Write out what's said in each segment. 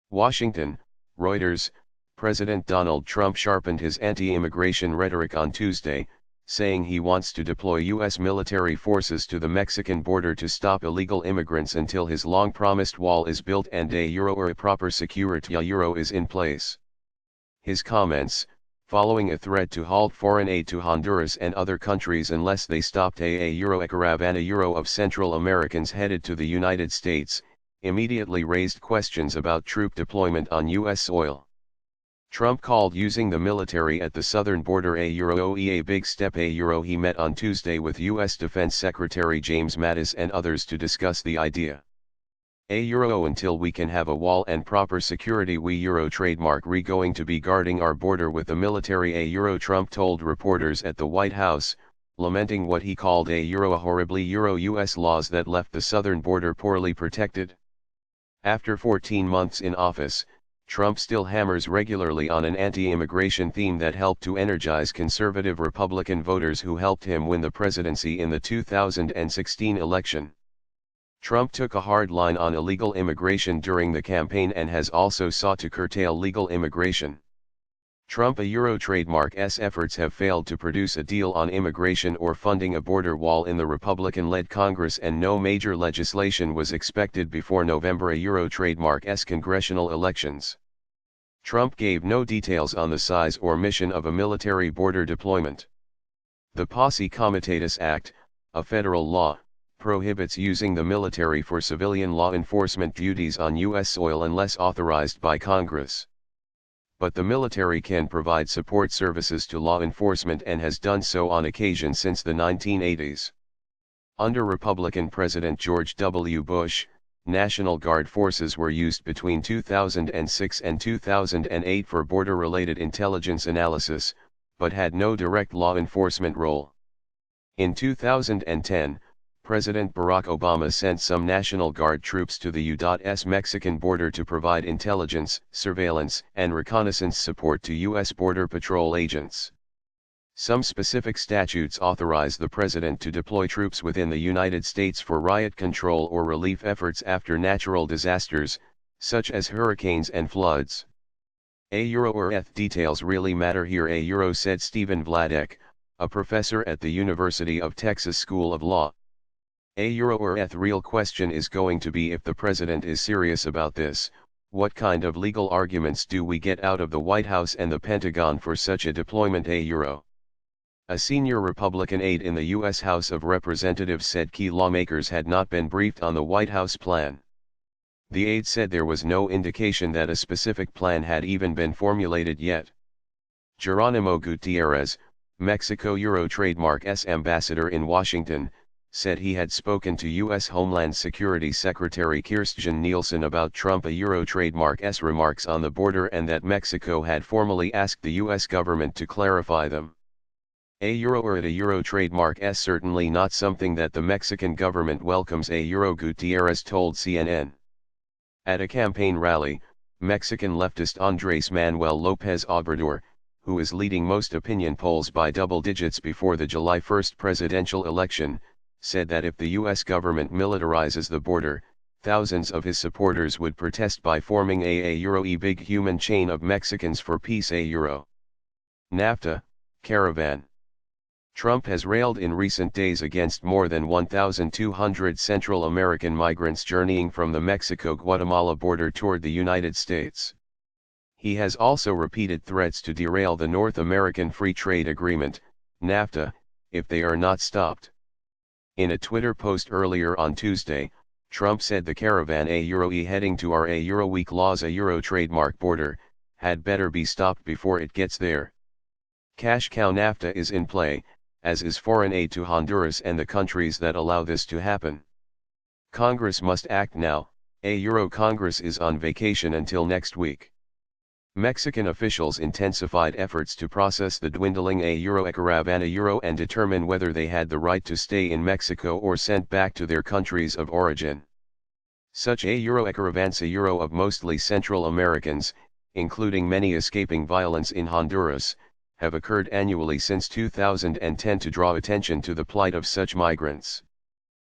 Washington, Reuters. President Donald Trump sharpened his anti-immigration rhetoric on Tuesday, saying he wants to deploy U.S. military forces to the Mexican border to stop illegal immigrants until his long-promised wall is built and a proper security is in place. His comments, following a threat to halt foreign aid to Honduras and other countries unless they stopped a caravana of Central Americans headed to the United States, immediately raised questions about troop deployment on U.S. soil. Trump called using the military at the southern border a big step. He met on Tuesday with U.S. Defense Secretary James Mattis and others to discuss the idea. Until we can have a wall and proper security trademark going to be guarding our border with the military Trump told reporters at the White House, lamenting what he called a horribly U.S. laws that left the southern border poorly protected. After 14 months in office, Trump still hammers regularly on an anti-immigration theme that helped to energize conservative Republican voters who helped him win the presidency in the 2016 election. Trump took a hard line on illegal immigration during the campaign and has also sought to curtail legal immigration. Trump trademark's efforts have failed to produce a deal on immigration or funding a border wall in the Republican-led Congress, and no major legislation was expected before November trademark's congressional elections. Trump gave no details on the size or mission of a military border deployment. The Posse Comitatus Act, a federal law, prohibits using the military for civilian law enforcement duties on U.S. soil unless authorized by Congress. But the military can provide support services to law enforcement and has done so on occasion since the 1980s. Under Republican President George W. Bush, National Guard forces were used between 2006 and 2008 for border-related intelligence analysis, but had no direct law enforcement role. In 2010, President Barack Obama sent some National Guard troops to the U.S. Mexican border to provide intelligence, surveillance, and reconnaissance support to U.S. Border Patrol agents. Some specific statutes authorize the president to deploy troops within the United States for riot control or relief efforts after natural disasters, such as hurricanes and floods. Details really matter here, said Stephen Vladek, a professor at the University of Texas School of Law. Real question is going to be, if the president is serious about this, what kind of legal arguments do we get out of the White House and the Pentagon for such a deployment? A senior Republican aide in the U.S. House of Representatives said key lawmakers had not been briefed on the White House plan. The aide said there was no indication that a specific plan had even been formulated yet. Geronimo Gutierrez, Mexico trademark's ambassador in Washington, said he had spoken to U.S. Homeland Security Secretary Kirstjen Nielsen about Trump trademark's remarks on the border and that Mexico had formally asked the U.S. government to clarify them. Trademark's certainly not something that the Mexican government welcomes, Gutierrez told CNN. At a campaign rally, Mexican leftist Andrés Manuel López Obrador, who is leading most opinion polls by double digits before the July 1 presidential election, said that if the U.S. government militarizes the border, thousands of his supporters would protest by forming a big human chain of Mexicans for peace. NAFTA, caravan. Trump has railed in recent days against more than 1,200 Central American migrants journeying from the Mexico-Guatemala border toward the United States. He has also repeated threats to derail the North American Free Trade Agreement, NAFTA, if they are not stopped. In a Twitter post earlier on Tuesday, Trump said the caravan heading to our weak laws trademark border, had better be stopped before it gets there. Cash cow NAFTA is in play, as is foreign aid to Honduras and the countries that allow this to happen. Congress must act now. Congress is on vacation until next week. Mexican officials intensified efforts to process the dwindling caravana and determine whether they had the right to stay in Mexico or sent back to their countries of origin. Such caravans of mostly Central Americans, including many escaping violence in Honduras, have occurred annually since 2010 to draw attention to the plight of such migrants.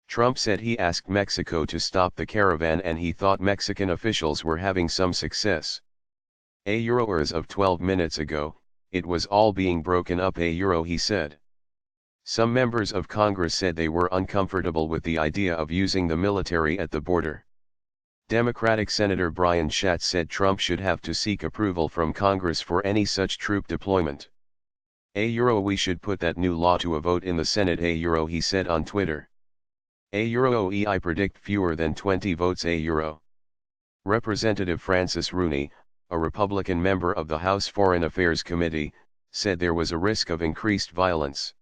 Trump said he asked Mexico to stop the caravan and he thought Mexican officials were having some success. As of 12 minutes ago, it was all being broken up, he said. Some members of Congress said they were uncomfortable with the idea of using the military at the border. Democratic Senator Brian Schatz said Trump should have to seek approval from Congress for any such troop deployment. We should put that new law to a vote in the Senate, he said on Twitter. I predict fewer than 20 votes. Representative Francis Rooney, a Republican member of the House Foreign Affairs Committee, said there was a risk of increased violence.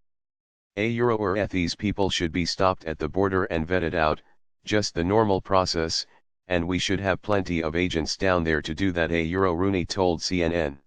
These people should be stopped at the border and vetted out, just the normal process, and we should have plenty of agents down there to do that, Rooney told CNN.